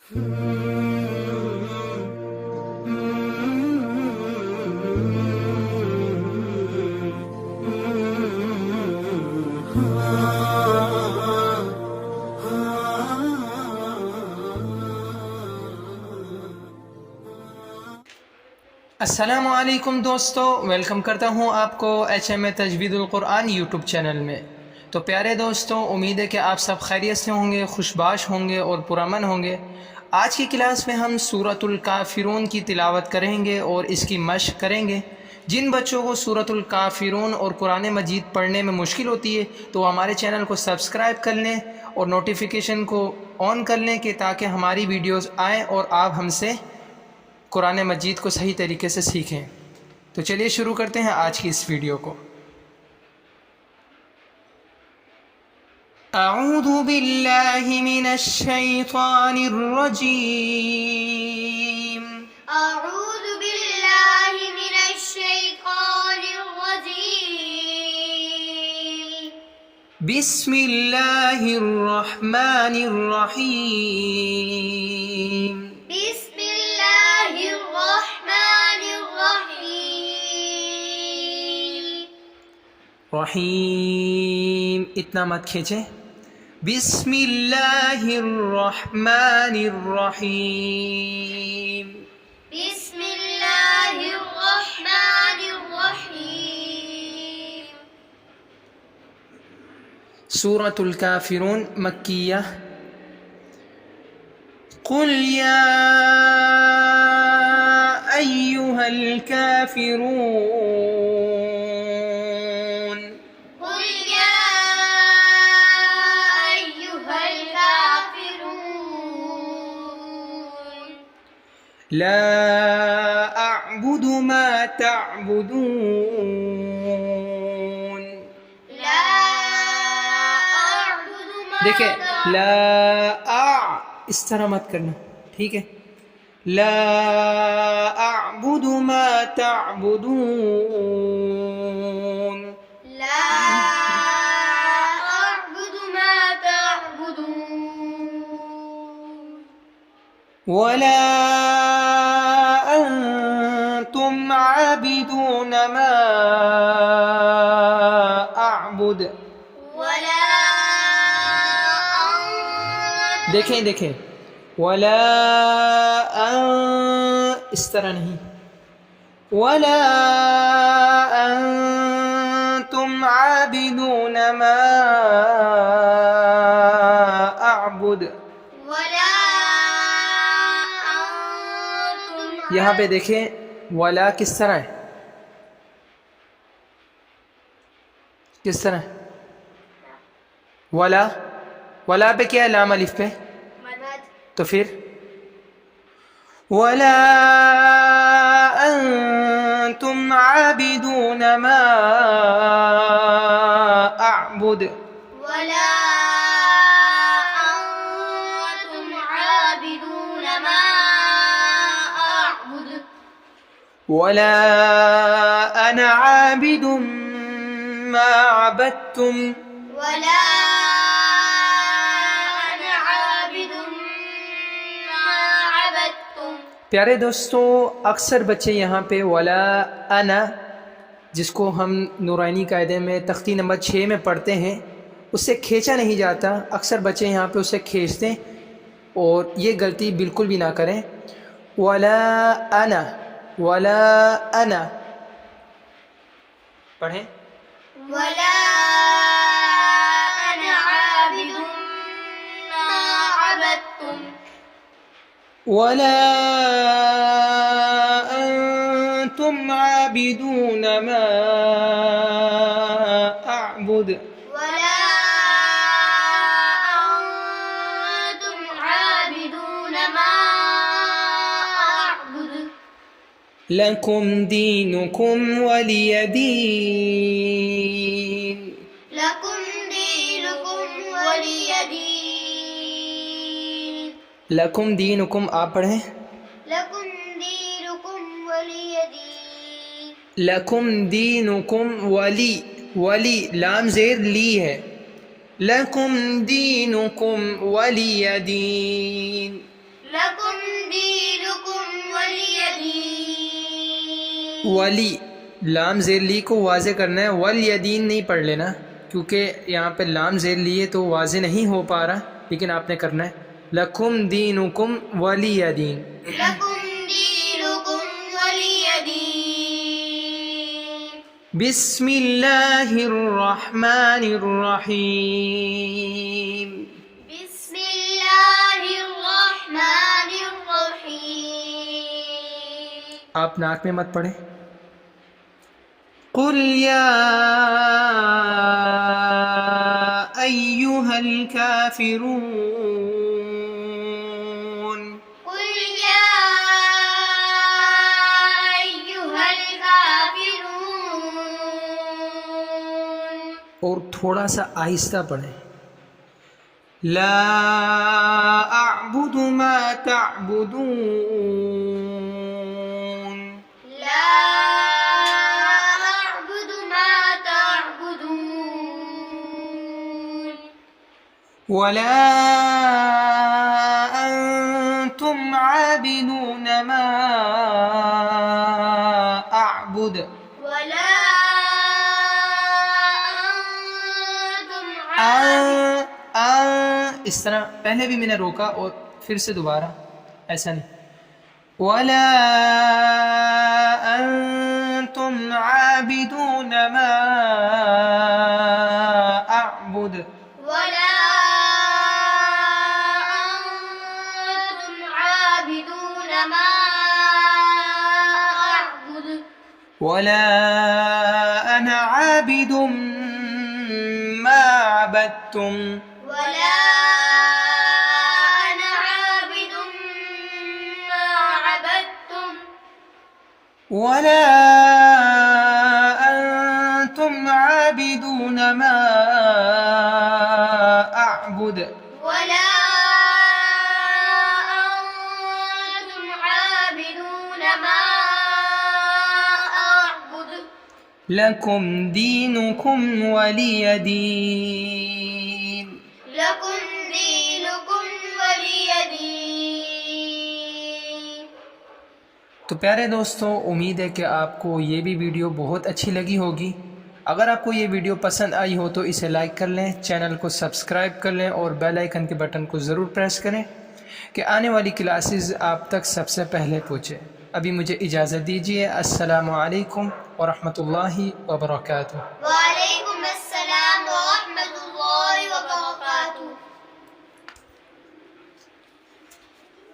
السلام علیکم دوستو، ویلکم کرتا ہوں آپ کو HMA تجوید القرآن یوٹیوب چینل میں۔ تو پیارے دوستو، امید ہے کہ آپ سب خیریت سے ہوں گے، خوشباش ہوں گے اور پرامن ہوں گے۔ آج کی کلاس میں ہم سورۃ الکافرون کی تلاوت کریں گے اور اس کی مشق کریں گے۔ جن بچوں کو سورۃ الکافرون اور قرآن مجید پڑھنے میں مشکل ہوتی ہے تو وہ ہمارے چینل کو سبسکرائب کر لیں اور نوٹیفیکیشن کو آن کر لیں کہ تاکہ ہماری ویڈیوز آئیں اور آپ ہم سے قرآن مجید کو صحیح طریقے سے سیکھیں۔ تو چلیے شروع کرتے ہیں آج کی اس ویڈیو کو۔ اعوذ باللہ من الشیطان الرجیم۔ أعوذ بالله من الشيطان الرجيم بسم اللہ الرحمن الرحیم۔ بسم الله الرحمن الرحيم رحیم اتنا مت کھینچیں۔ بسم اللہ الرحمن الرحیم۔ بسم الله الرحمن الرحيم سورة الکافرون مکیہ۔ قل یا ایہا الکافرون۔ قل يا أيها الكافرون لا اعبد ما تعبدون۔ لا أعبد ما دیکھیں تعبدون لا اس طرح مت کرنا، ٹھیک ہے؟ لا اعبد ما تعبدون۔ لا أعبد ما تعبدون ولا انتم عابدون ما اعبد۔ ولا أنتم دیکھیں ولا اس طرح نہیں، ولا انتم عابدون ما اعبد۔ ولا أنتم یہاں پہ دیکھیں ولا کس طرح ہے، کس طرح ہے؟ ولا پہ کیا ہے؟ لام الف پہ، مدد تو پھر ولا انتم عابدون ما اعبد۔ ولا أنتم عابدون ما أعبد ولا انا عابد ما عبدتم۔ ولا أنا عابد ما عبدتم پیارے دوستو، اکثر بچے یہاں پہ ولا انا، جس کو ہم نورانی قاعدے میں تختی نمبر 6 میں پڑھتے ہیں، اس سے کھینچا نہیں جاتا۔ اکثر بچے یہاں پہ اسے کھینچتے ہیں اور یہ غلطی بالکل بھی نہ کریں۔ ولا انا، ولا انا پڑھیں۔ ولا أنا عابد ما عبدتم ولا انتم عابدون ما اعبد۔ ولا أنتم عابدون ما أعبد لکم دینکم ولی دین۔ لكم دينكم ولي دين لکم دینکم آپ پڑھیں۔ لكم دينكم ولي دين لکم دینکم ولی، ولی لام زیر لی ہے، لکم دینکم ولی دین۔ لكم دينكم ولي دين ولی لام زیر لی کو واضح کرنا ہے، والیدین نہیں پڑھ لینا، کیونکہ یہاں پہ لام زیر لیے تو واضح نہیں ہو پا رہا، لیکن آپ نے کرنا ہے لکم دینکم ولی دین۔ لكم دينكم ولي دين بسم اللہ الرحمن الرحیم۔ بسم الله الرحمن الرحيم آپ ناک میں مت پڑھیں۔ قل یا ایہا الکافرون، قل يا أيها الكافرون اور تھوڑا سا آہستہ پڑھیں۔ لا اعبد ما تعبدون، لا أعبد ما تعبدون ولا انتم عابدون ما اعبد، ولا أنتم عابدون اس طرح پہلے بھی میں نے روکا اور پھر سے دوبارہ، ایسا نہیں۔ ولا انتم عابدون ما اعبد، ولا أنتم عابدون ما أعبد ولا انا عابد ما عبدتم، ولا أنا عابد ما عبدتم ولا أنتم عابدون ما أعبد ولا أنتم عابدون ما أعبد لكم دينكم ولي دين۔ لكم دينكم ولي دين تو پیارے دوستوں، امید ہے کہ آپ کو یہ بھی ویڈیو بہت اچھی لگی ہوگی۔ اگر آپ کو یہ ویڈیو پسند آئی ہو تو اسے لائک کر لیں، چینل کو سبسکرائب کر لیں اور بیل آئیکن کے بٹن کو ضرور پریس کریں کہ آنے والی کلاسز آپ تک سب سے پہلے پہنچے۔ ابھی مجھے اجازت دیجیے۔ السلام علیکم ورحمۃ اللہ وبرکاتہ۔